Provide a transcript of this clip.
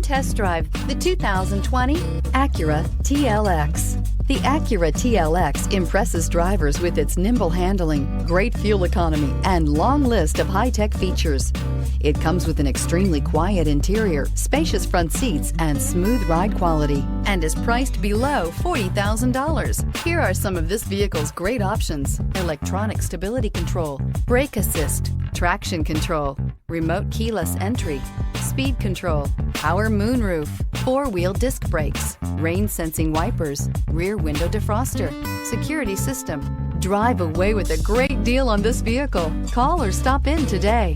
test drive the 2020 Acura TLX. The Acura TLX impresses drivers with its nimble handling, great fuel economy, and long list of high-tech features. It comes with an extremely quiet interior, spacious front seats, and smooth ride quality, and is priced below $40,000. Here are some of this vehicle's great options: electronic stability control, brake assist, traction control, remote keyless entry, speed control, power moonroof, four-wheel disc brakes, rain-sensing wipers, rear window defroster, security system. Drive away with a great deal on this vehicle. Call or stop in today.